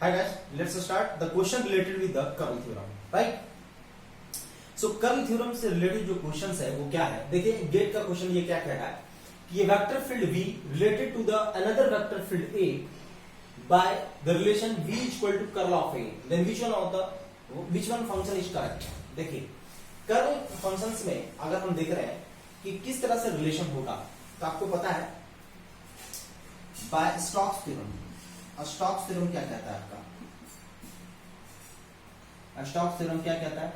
Hi guys, let's start the question related with the curl theorem, right? So curl theorem से related जो questions है वो क्या है? देखिए गेट का क्वेश्चन ये क्या कह रहा है कि ये vector field V related to the another vector field A by the relation V is equal to curl of A, then which one function is correct? देखिए कर्ल फंक्शंस में अगर हम देख रहे हैं कि किस तरह से रिलेशन होगा तो आपको पता है by Stokes theorem. Stokes theorem क्या कहता है आपका? स्टोक्स थ्योरम क्या कहता है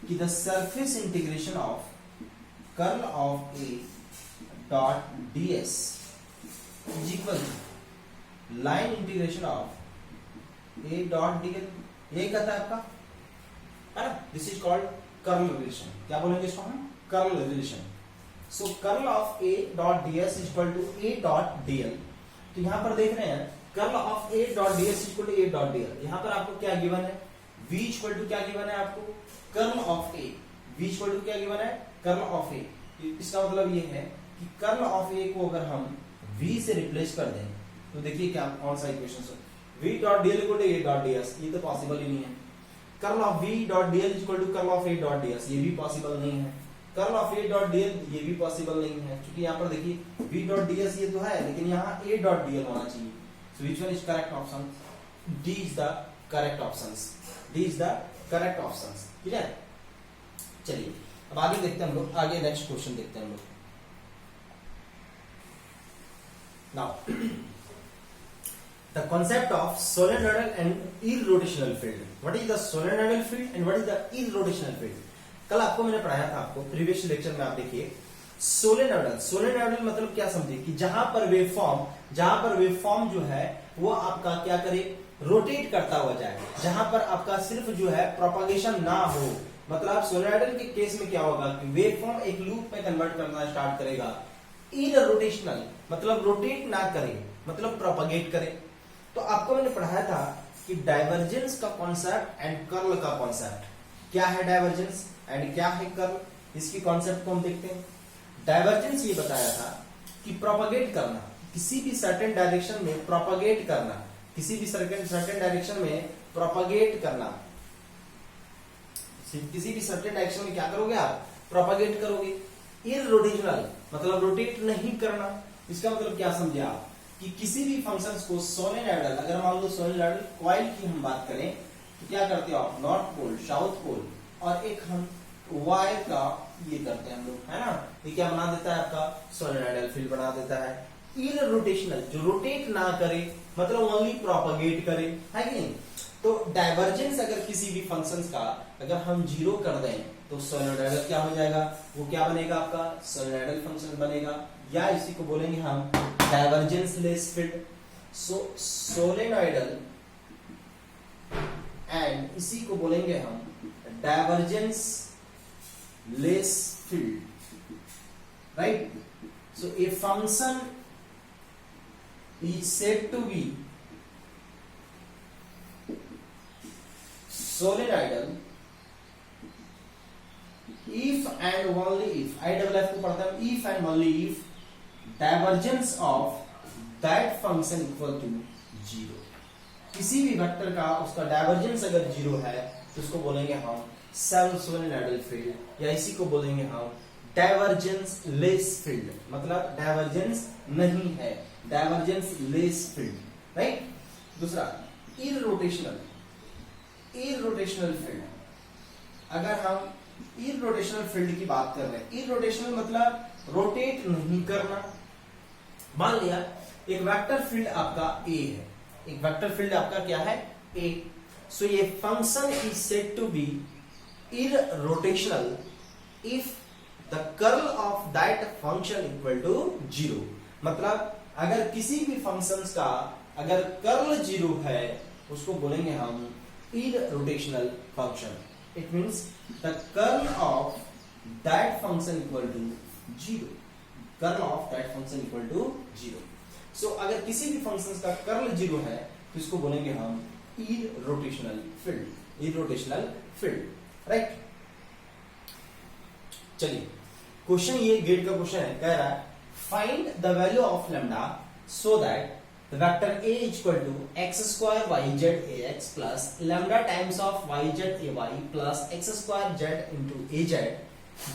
कि the surface integration of curl of A dot ds is equal to line integration of A dot dl। ये कहता है आपका, है ना? This is called curl relation. क्या बोलेंगे इसको हम? Curl relation. So curl of A dot ds is equal to A dot dl। तो यहां पर देख रहे हैं curl of A dot ds equal to A dot dl। यहां पर आपको क्या गिवन है? v इक्वल टू क्या गिवन है आपको? Curl of A. v equal to क्या गिवन है? Curl of A. इसका मतलब ये है कि कर्ल ऑफ ए को अगर हम v से रिप्लेस कर दें तो देखिए क्या कौन सा इक्वेशन है? v dot dl equal to a dot ds, ये तो पॉसिबल ही नहीं है। Curl of v dot dl equal to curl of a dot ds, ये भी पॉसिबल नहीं है। Curl of a dot dl ये भी पॉसिबल नहीं है, क्योंकि यहाँ पर देखिए v डॉट ds ये तो है, लेकिन यहाँ a डॉट dl होना चाहिए। So which one is correct option? D is the correct options. D is the correct options. ठीक है? चलिए अब आगे देखते हैं हम लोग, आगे नेक्स्ट क्वेश्चन देखते हैं हम लोग। Now the concept of solenoidal and irrotational field. What is the solenoidal field and what is the irrotational field? कल आपको मैंने पढ़ाया था, आपको प्रीवियस लेक्चर में आप देखिए सोलेनोइडल। सोलेनोइडल मतलब क्या समझे कि जहां पर वेवफॉर्म जो है वो आपका क्या करे? रोटेट करता हुआ जाए, जहां पर आपका सिर्फ जो है प्रोपगेशन ना हो। मतलब सोलेनोइडल के केस में क्या होगा कि वेवफॉर्म एक लूप में कन्वर्ट करना स्टार्ट करेगा। इररोटेशनल मतलब रोटेट ना करे, मतलब प्रोपगेट करे। तो आपको मैंने पढ़ाया था कि डाइवर्जेंस का कॉन्सेप्ट एंड कर्ल का कॉन्सेप्ट। क्या है डाइवर्जेंस एंड क्या है कर्ल? इसकी कॉन्सेप्ट को हम देखते हैं। डाइवर्जेंस ये बताया था कि प्रोपगेट करना, किसी भी सर्टेन डायरेक्शन में प्रोपगेट करना, किसी भी सर्टेन डायरेक्शन में प्रोपगेट करना, किसी भी सर्टेन डायरेक्शन में क्या करोगे आप? प्रोपगेट करोगे। इररोटेशनल मतलब रोटेट नहीं करना। इसका मतलब क्या समझे आप कि किसी भी फंक्शंस को सोलेनोइडल, अगर मान लो सोलेनोइडल कॉइल की हम बात करें तो क्या करते हो आप? नॉर्थ पोल, साउथ पोल और एक हम वायर का ये करते हैं हम लोग, है ना? ये क्या बना देता है आपका? सोलेनोइडल फील्ड बना देता है। इररोटेशनल जो रोटेट ना करे, मतलब ओनली प्रोपगेट करे, है कि नहीं? तो डाइवर्जेंस अगर किसी भी फंक्शंस का अगर हम जीरो कर दें तो सोलेनोइडल क्या हो जाएगा? वो क्या बनेगा आपका? सोलेनोइडल फंक्शन बनेगा, या इसी को बोलेंगे हम divergence less field. So solenoidal and इसी को बोलेंगे हम divergence less field, right? So a function is said to be solenoidal if and only if, IFF को पढ़ता है, if and only if divergence of that function equal to 0। किसी भी vector का उसका डाइवर्जेंस अगर 0 है तो उसको बोलेंगे हम सेल्फ सोलेनोइडल फील्ड, या इसी को बोलेंगे हम डाइवर्जेंस लेस फील्ड। मतलब डाइवर्जेंस नहीं है, डाइवर्जेंस लेस फील्ड, राइट? दूसरा इररोटेशनल फील्ड। अगर हम इररोटेशनल फील्ड की बात कर रहे हैं, इररोटेशनल मतलब रोटेट नहीं करना। मान लिया एक वेक्टर फील्ड आपका A है, एक वेक्टर फील्ड आपका क्या है? A। सो ये function is said to be irrotational if the curl of that function equal to 0। मतलब अगर किसी भी फंक्शंस का अगर कर्ल 0 है उसको बोलेंगे हम irrotational function। It means the curl of that function equal to 0। Curl of that function equal to 0। So अगर किसी भी फंक्शंस का कर्ल 0 है तो इसको बोलेंगे हम irrotational field, राइट? चलिए क्वेश्चन ये गेट का क्वेश्चन है, कह रहा है find the value of lambda so that the vector A is equal to x square yz ax plus lambda times of yz ay plus x square z into az.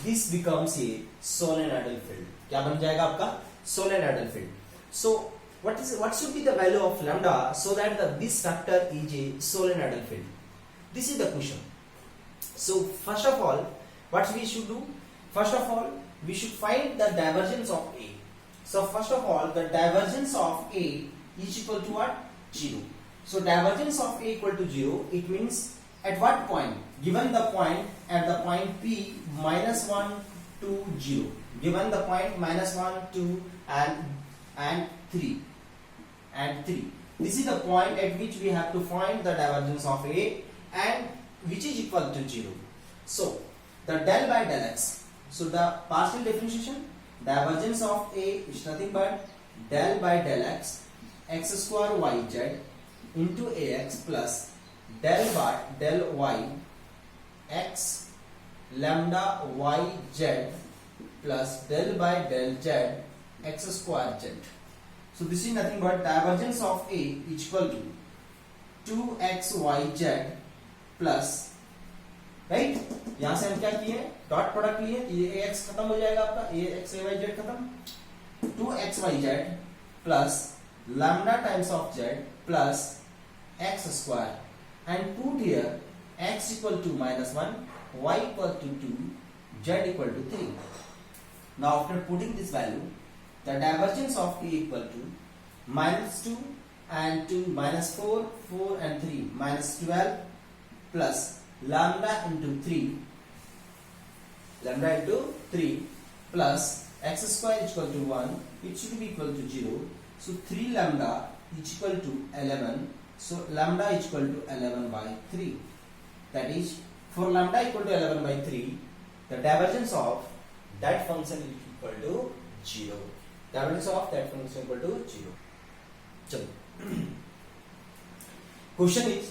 This becomes a solenoidal field. क्या बन जाएगा आपका solenoidal field. So what should be the value of lambda so that this vector is a solenoidal field? This is the question. So first of all, what we should do? First of all, we should find the divergence of A. So first of all, the divergence of A is equal to what? 0. So divergence of A equal to 0, it means at what point? Given the point at the point P minus 1 to 0. Given the point minus 1, 2 and 3. And 3. This is the point at which we have to find the divergence of A and which is equal to 0. So the del by del x. So the partial differentiation, divergence of A is nothing but del by del x, x square yz into ax plus del by del y x lambda yz plus del by del z x square z. So this is nothing but divergence of A is equal to 2xyz plus, right यहां से हम क्या किए dot product लिए, ये ax खत्म हो जाएगा आपका, ax yz खत्म, 2xyz plus lambda times of z plus x square and put here x equal to minus 1, y equal to 2, z equal to 3. Now after putting this value, the divergence of A equal to minus 2 and 2 minus 4, 4 and 3 minus 12 plus lambda into 3 plus x square is equal to 1, it should be equal to 0. So 3 lambda is equal to 11. So lambda is equal to 11 by 3. That is, for lambda equal to 11 by 3, the divergence of that function is equal to 0. Divergence of that function equal to 0. चलो question is,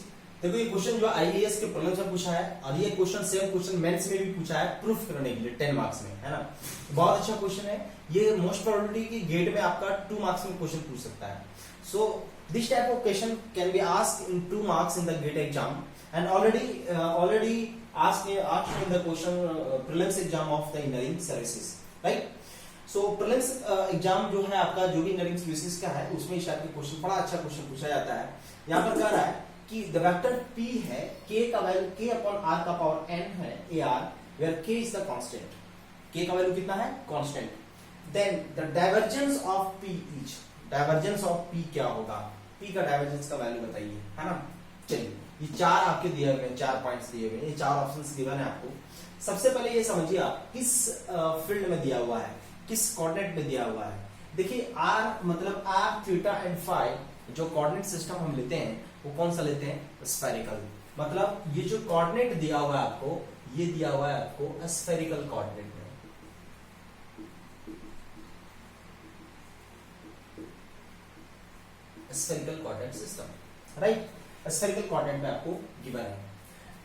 देखो ये question जो IAS के prelims में पूछा है और ये क्वेश्चन सेम क्वेश्चन मेंस में भी पूछा है प्रूफ करने के लिए 10 मार्क्स में, है ना। बहुत अच्छा क्वेश्चन है ये, मोस्ट प्रोबेबिलिटी की गेट में आपका 2 मार्क्स में क्वेश्चन पूछ सकता है। So this type of question can be asked in 2 marks in the GATE exam and already asked in the question prelims exam of the engineering services, right? So prelims exam जो है आपका, जो भी engineering services का है, उसमें इस type के क्वेश्चन, बड़ा अच्छा क्वेश्चन पूछा जाता है। यहाँ पर कह रहा है कि द वेक्टर P है, K का वैल्यू K अपॉन R का पावर n है AR, where K is the constant. K का वैल्यू कितना है? Constant. Then the divergence of P is, divergence of P क्या होगा? P का डाइवर्जेंस का वैल्यू बताइए, है ना। चलिए ये 4 आपके दिए हुए हैं, 4 पॉइंट्स दिए हुए हैं, ये 4 ऑप्शंस गिवन है आपको। सबसे पहले ये समझिए आप किस फील्ड में दिया हुआ है, किस कोऑर्डिनेट में दिया हुआ है। देखिए r मतलब r थीटा एंड फाई, जो कोऑर्डिनेट सिस्टम हम लेते हैं वो कौन सा लेते हैं? स्फेरिकल। मतलब ये जो कोऑर्डिनेट दिया हुआ है आपको, ये दिया हुआ है आपको स्फेरिकल कोऑर्डिनेट में। Spherical coordinate system, right. Spherical coordinate में आपको गिवन है।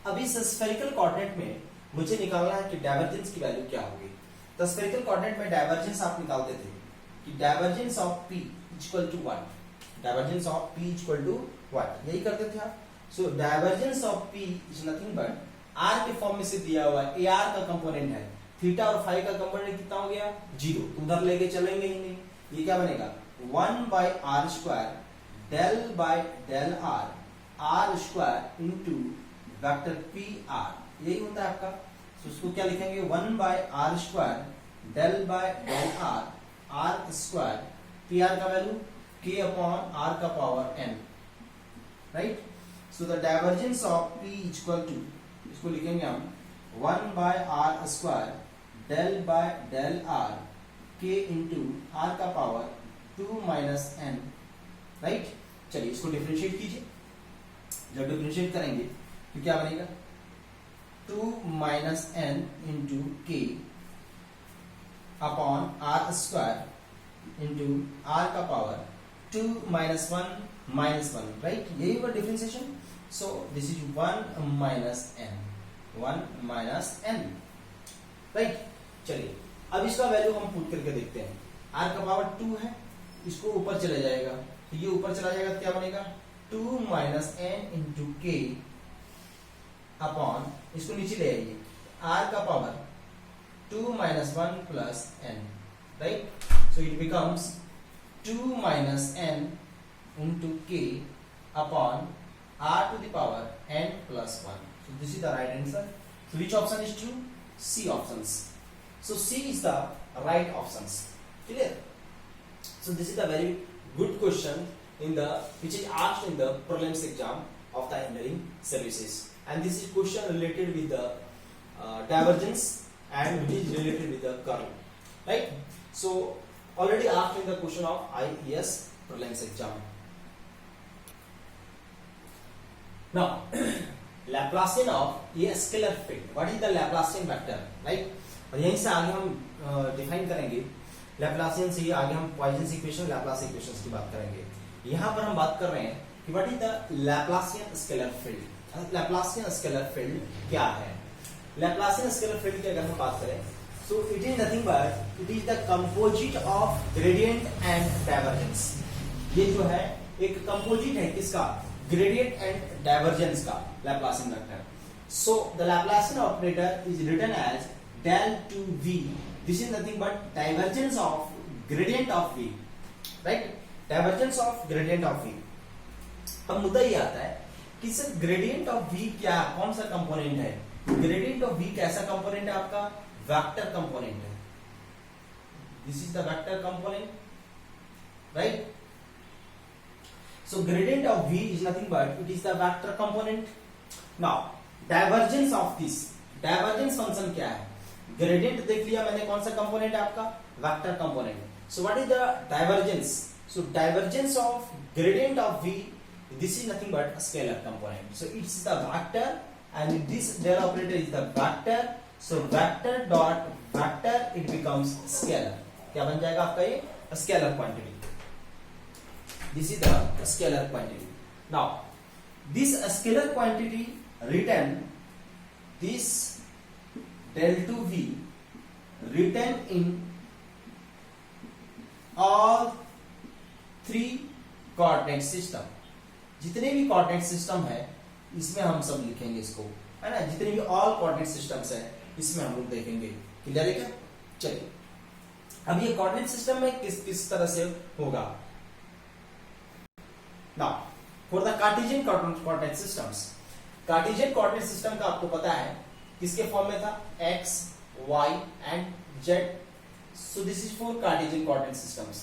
अब इस स्फेरिकल कोऑर्डिनेट में मुझे निकालना है कि डाइवर्जेंस की वैल्यू क्या होगी। तो स्फेरिकल कोऑर्डिनेट में डाइवर्जेंस आप निकालते थे कि divergence of P equal to what, divergence of P equal to what, यही करते थे आप। So divergence of P is nothing but R के फॉर्म में से दिया हुआ है, AR का कंपोनेंट है, थीटा और फाई का कंपोनेंट कितना हो गया? 0, उधर लेके चलेंगे ही नहीं। ये क्या बनेगा? 1 by r square del by del r square into vector PR, यही होता है आपका। तो उसको क्या लिखेंगे? 1 by r square del by del r square, PR का वैल्यू K अपॉन R का power n, right. So the divergence of P equal to, इसको लिखेंगे हम 1 by r square del by del r K into R का power 2 minus n, right. चलिए इसको differentiate कीजिए। जब डिफरेंशिएट करेंगे तो क्या बनेगा? 2 minus n into K upon R square into R का पावर 2 minus 1 minus 1, राइट। यही होगा differentiation. So this is 1 minus n, 1 minus n, right. चलिए अब इसका वैल्यू हम पुट करके देखते हैं। R का पावर 2 है, इसको ऊपर चले जाएगा तो ये ऊपर चला जाएगा, क्या बनेगा 2 minus n into K upon, इसको नीचे ले आइए, r का power 2 minus 1 plus n, right. So it becomes 2 minus n into K upon r to the power n plus 1. So this is the right answer. So which option is true? C options. So C is the right options. Clear? So this is the very good question in the which is asked in the prelims exam of the engineering services, and this is question related with the divergence and which is related with the curl, right? So already asked in the question of IES prelims exam. Now Laplacian of a scalar field. What is the Laplacian vector, right? और यहीं से आगे हम define करेंगे Laplacian से, आगे हम poison equation, Laplace equations की बात करेंगे। यहाँ पर हम बात कर रहे हैं कि what is the Laplacian scalar field. Laplacian scalar field क्या है? लैप्लासियन स्केलर फील्ड की अगर हम बात करें, so it is nothing but it is the composite of gradient and divergence. ये जो है एक कंपोजिट है किसका? ग्रेडियंट एंड डाइवर्जेंस का Laplacian vector. So the Laplacian operator is written as del to v. This is nothing but divergence of gradient of v, right? Divergence of gradient of v. अब मुद्दा ये आता है कि sir gradient of v क्या, कौन सा component है? ग्रेडियंट ऑफ v कैसा कंपोनेंट है आपका? वेक्टर कंपोनेंट है। This is the vector component, right? So gradient of v is nothing but it is the vector component. Now divergence of this, divergence function क्या है? Gradient देख लिया मैंने, कौन सा कंपोनेंट है आपका? Vector component. So what is the divergence? So divergence of gradient of v, this is nothing but scalar component. So it's the vector and this del operator is the vector. So vector dot vector it becomes scalar. क्या बन जाएगा आपका? ये scalar quantity. This is the scalar quantity. Now this scalar quantity written, this del to v written in all three coordinate system। जितने भी coordinate system है इसमें हम सब लिखेंगे इसको, है ना? जितने भी ऑल कोऑर्डिनेट सिस्टम्स है इसमें हम लोग देखेंगे। क्लियर है क्या? चलिए अब ये कोऑर्डिनेट सिस्टम में किस किस तरह से होगा। Now for the Cartesian coordinate systems, Cartesian coordinate system का आपको पता है किसके फॉर्म में था? x, y and z। So this is for Cartesian coordinate systems.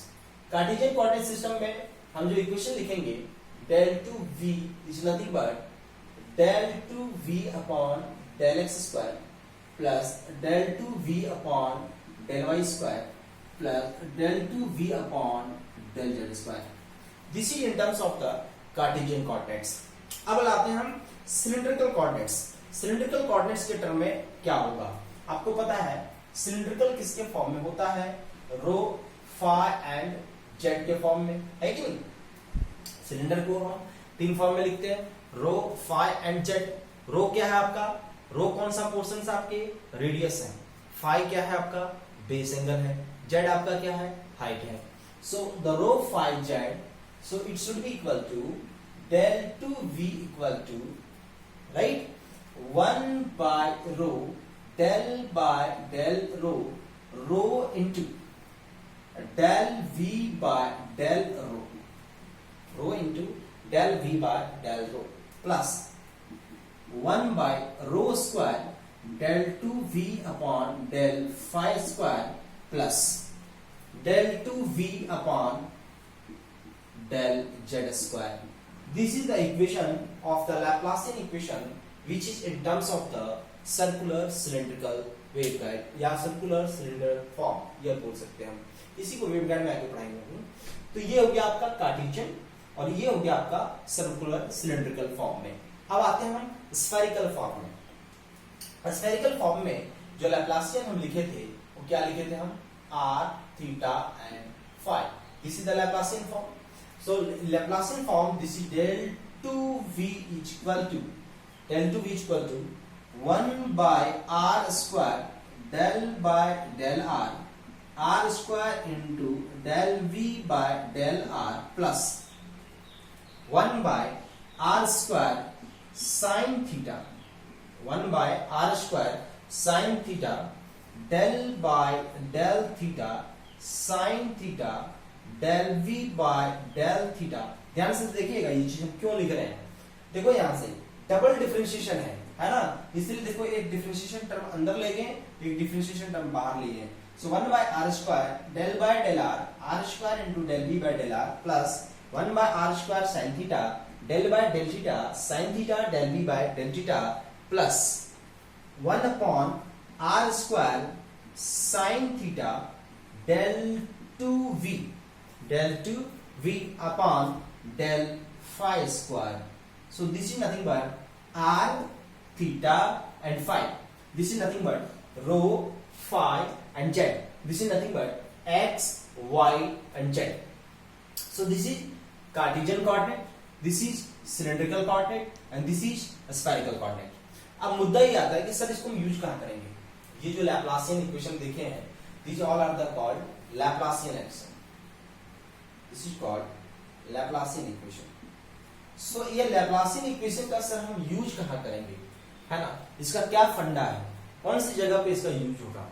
Cartesian coordinate system में हम जो इक्वेशन लिखेंगे, del to v is nothing but del to v upon del x square plus del to v upon del y square plus del to v upon del z square. This is in terms of the Cartesian coordinates. अब लाते हैं हम cylindrical coordinates. Cylindrical coordinates के term में क्या होगा? आपको पता है सिलिंड्रिकल किसके फॉर्म में होता है? रो, फाई एंड जेड के फॉर्म में, है कि नहीं? सिलेंडर को हम तीन फॉर्म में लिखते हैं, रो, फाई एंड जेड। रो क्या है आपका? रो कौन सा पोर्शन है आपके? रेडियस है। फाई क्या है आपका? बेस एंगल है। जेड आपका क्या है? हाइट है। So the rho phi z, so it should be equal to del to v equal to, right, 1 by rho del by del rho, rho into del v by del rho, rho into del v by del rho plus 1 by rho square del 2v upon del phi square plus del 2v upon del z square. This is the equation of the Laplacian equation which is in terms of the circular cylindrical waveguide या circular cylinder form, ये बोल सकते हैं हम। इसी को waveguide में आगे पढ़ाएंगे। तो ये हो गया आपका कार्टेशियन और ये हो गया आपका सर्कुलर सिलिंड्रिकल फॉर्म में। अब आते हैं हम स्फेरिकल फॉर्म में। स्फेरिकल फॉर्म में जो लैप्लासियन हम लिखे थे वो क्या लिखे थे हम? r, theta and phi. This is the Laplacian form. So Laplacian form, this is del 2v is equal to, del 2v is equal to 1 by r square del by del r square into del v by del r plus 1 by r square sine theta, 1 by r square sine theta del by del theta sine theta del v by del theta. ध्यान से देखिएगा ये चीज हम क्यों लिख रहे हैं। देखो यहां से डबल डिफरेंशिएशन है ना, इसलिए देखो एक डिफरेंशिएशन टर्म अंदर ले गए, एक डिफरेंशिएशन टर्म बाहर ले गए। So 1 by r square del by del r square into del v by del r plus 1 by r square sin theta del by del theta sin theta del v by del theta plus 1 upon r square sin theta del two v upon del phi square. So this is nothing but r theta and phi. This is nothing but rho phi and z. This is nothing but x y and z. So this is Cartesian coordinate, this is cylindrical coordinate and this is spherical coordinate. अब मुद्दा ये आता है कि sir इसको हम use कहाँ करेंगे। ये जो लैप्लासियन इक्वेशन देखे हैं, these all are the called Laplacian equation. This is called Laplacian equation. सो ये लैप्लासियन इक्वेशन का सर हम यूज कहाँ करेंगे, है ना, इसका क्या फंडा है, कौन सी जगह पे इसका यूज होगा।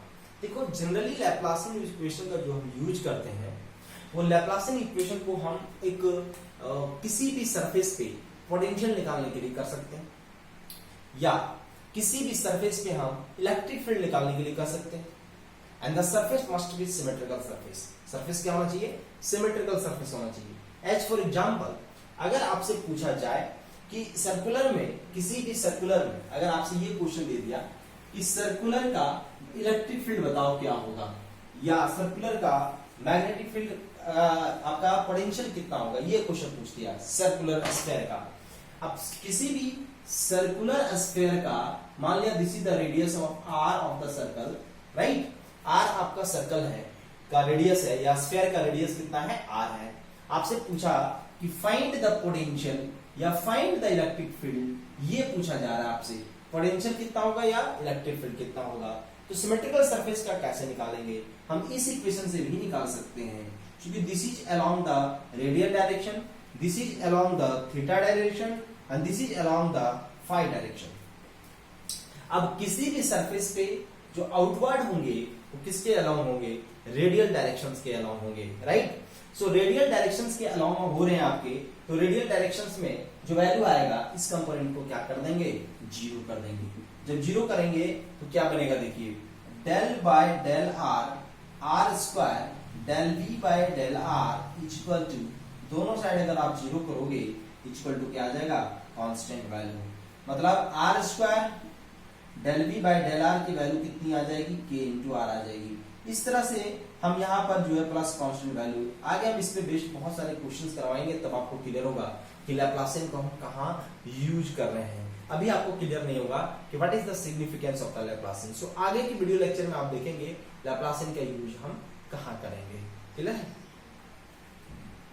देखो जनरली लैप्लासियन इक्वेशन का जो हम यूज करते हैं वो लैप्लासियन इक्वेशन को हम एक किसी भी सरफेस पे पोटेंशियल निकालने के लिए कर सकते हैं, या किसी भी सरफेस पे हम इलेक्ट्रिक फील्ड निकालने के लिए कर सकते हैं। And the surface must be symmetrical surface. Surface क्या होना चाहिए, सिमेट्रिकल सरफेस होना चाहिए। एज फॉर एग्जांपल अगर आपसे पूछा जाए कि सर्कुलर में, किसी भी सर्कुलर में अगर आपसे ये क्वेश्चन दे दिया कि सर्कुलर का इलेक्ट्रिक फील्ड बताओ क्या होगा, या सर्कुलर का मैग्नेटिक फील्ड आपका पोटेंशियल कितना होगा, ये क्वेश्चन पूछ दिया सर्कुलर स्फीयर का। अब किसी भी सर्कुलर स्फीयर का मान लिया this is the radius of r of the circle, right, r आपका सर्कल है का रेडियस है, या स्फीयर का रेडियस कितना है, आर है। आपसे पूछा कि फाइंड द पोटेंशियल या फाइंड द इलेक्ट्रिक फील्ड, ये पूछा जा रहा है आपसे, पोटेंशियल कितना होगा या इलेक्ट्रिक फील्ड कितना होगा। तो सिमेट्रिकल सरफेस का कैसे निकालेंगे, हम इस इक्वेशन से भी निकाल सकते हैं, क्योंकि this is along the radial direction, this is along the theta direction and this is along the phi direction. अब किसी भी सरफेस पे जो आउटवर्ड होंगे वो किसके अलोंग होंगे, रेडियल डायरेक्शंस के अलोंग होंगे, राइट। सो रेडियल डायरेक्शंस के अलाउंग हो रहे हैं आपके, तो रेडियल डायरेक्शंस में जो वैल्यू आएगा इस कंपोनेंट को क्या कर देंगे, जीरो कर देंगे। जब जीरो करेंगे तो क्या बनेगा, देखिए del by del r square del v by del r equal to, दोनों साइड अगर आप जीरो करोगे इक्वल टू क्या आ जाएगा, कांस्टेंट वैल्यू। मतलब r square del v by del r की वैल्यू कितनी आ जाएगी, के इंटू आर आ जाएगी। इस तरह से हम यहाँ पर जो है प्लस कांस्टेंट वैल्यू, आगे हम इस पे बेस्ड बहुत सारे क्वेश्चंस करवाएंगे, तब आपको क्लियर होगा कि लैप्लासियन को हम कहाँ यूज कर रहे हैं। अभी आपको क्लियर नहीं होगा कि what is the significance of the Laplacian. So आगे की वीडियो लेक्चर में आप देखेंगे लैप्लासियन का यूज हम कहाँ करेंगे, क्लियर है।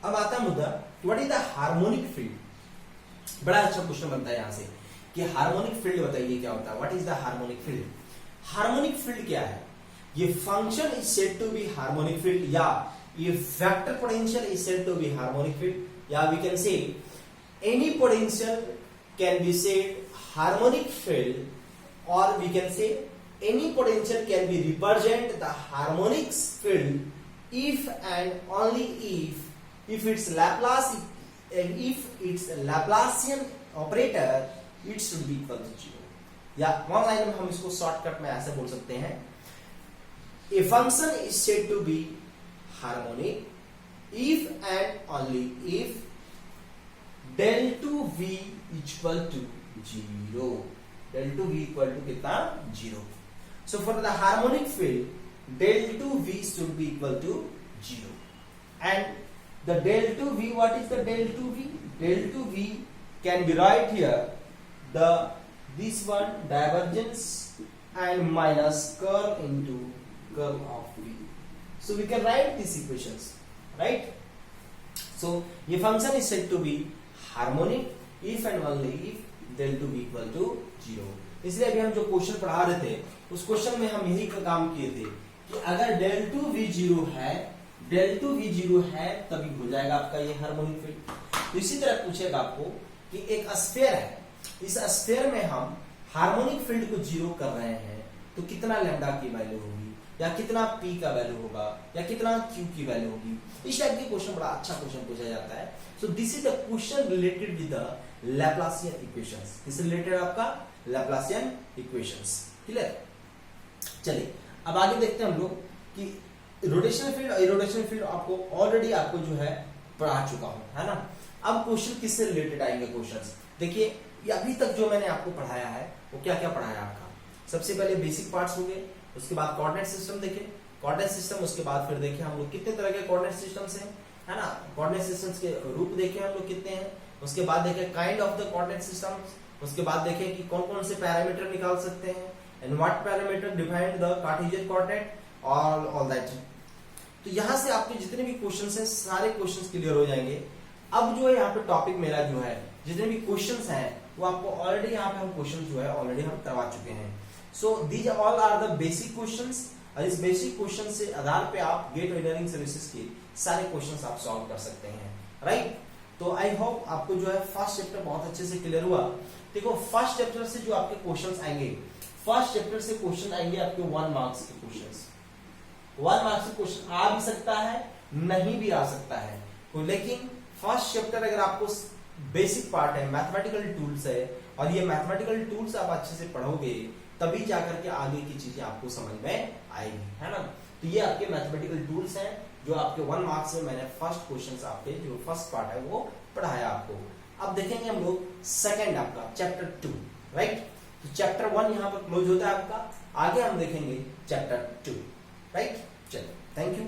अब आता मुद्दा कि what is the harmonic field. बड़ा अच्छा क्वेश्चन बनता है यहाँ से कि हार्मोनिक फील्ड बताइए क्या होता है, what is the harmonic field. Harmonic field क्या है, ये function is said to be harmonic field, या ये vector potential is said to be harmonic field, या we can say any potential can be said harmonic field, और we can say any potential can be represent the harmonic field if and only if its Laplacian operator it should be equal to 0, या one line में हम इसको shortcut में ऐसे बोल सकते हैं, a function is said to be harmonic if and only if del to v equal to 0, del to v equal to कितना, 0। so for the harmonic field del to v should be equal to 0, and the del to v, what is the del to v, del to v can be right here the this one divergence and minus curl into curl of v, so we can write these equations, right। so ये function is said to be harmonic if and only if del to v equal to 0। इसलिए अभी हम जो question पढ़ा रहे थे उस question में हम यही काम किए थे कि अगर del to v 0 है del 2 भी 0 है तभी हो जाएगा आपका ये हार्मोनिक फील्ड। तो इसी तरह पूछेगा आपको कि एक स्फीयर है, इस स्फीयर में हम हार्मोनिक फील्ड को 0 कर रहे हैं तो कितना लैम्डा की वैल्यू होगी, या कितना p का वैल्यू होगा, या कितना q की वैल्यू होगी। इस टाइप के क्वेश्चन बड़ा अच्छा क्वेश्चन पूछा जाता है। So this is the question related with the Laplacian equations. किससे रिलेटेड आपका लैप्लासियन इक्वेशंस। क्लियर। चलिए अब आगे देखते हैं हम लोग कि रोटेशनल फील्ड और इरोटेशनल फील्ड आपको ऑलरेडी आपको जो है पढ़ा चुका हूं, है ना। अब क्वेश्चन किससे रिलेटेड आएंगे क्वेश्चंस। देखिए ये अभी तक जो मैंने आपको पढ़ाया है वो क्या क्या पढ़ाया आपका। सबसे पहले बेसिक पार्ट्स हो गए, उसके बाद कोऑर्डिनेट सिस्टम देखे, कोऑर्डिनेट सिस्टम, उसके बाद फिर देखे हम लोग कितने तरह के कोऑर्डिनेट सिस्टम्स हैं, है ना। कोऑर्डिनेट सिस्टम्स के रूप देखे हम लोग कितने हैं, उसके बाद देखे kind of the coordinate systems, उसके बाद देखे कि कौन कौन से पैरामीटर निकाल सकते हैं and what parameter define the Cartesian coordinate all that. तो यहां से आपके जितने भी क्वेश्चंस हैं सारे क्वेश्चंस क्लियर हो जाएंगे। अब जो है यहाँ पे टॉपिक मेरा जो है जितने भी क्वेश्चंस हैं वो आपको ऑलरेडी यहाँ पे हम क्वेश्चन जो है ऑलरेडी हम करवा चुके हैं। So these all are the basic questions, और इस बेसिक क्वेश्चन से आधार पे आप गेट इंजीनियरिंग सर्विसेज के सारे क्वेश्चंस आप सॉल्व कर सकते हैं, राइट। तो आई होप आपको जो है फर्स्ट चैप्टर बहुत अच्छे से क्लियर हुआ। देखो फर्स्ट चैप्टर से जो आपके क्वेश्चंस आएंगे, फर्स्ट चैप्टर से क्वेश्चन आएंगे आपके 1 मार्क्स के क्वेश्चंस। 1 मार्क्स के क्वेश्चन आ भी सकता है, नहीं भी आ सकता है, तो लेकिन फर्स्ट चैप्टर अगर आपको बेसिक पार्ट है, मैथमेटिकल टूल्स है, और ये मैथमेटिकल टूल्स आप अच्छे से पढ़ोगे तभी जाकर के आगे की चीजें आपको समझ में आएगी, है ना। तो ये आपके मैथमेटिकल टूल्स हैं जो आपके 1 मार्क्स में मैंने फर्स्ट क्वेश्चंस आपके जो फर्स्ट पार्ट है वो पढ़ाया आपको। अब देखेंगे हम लोग सेकंड आपका चैप्टर 2, राइट। तो चैप्टर 1 यहाँ पर क्लोज होता है आपका, आगे हम देखेंगे चैप्टर 2, राइट। चलिए थैंक यू।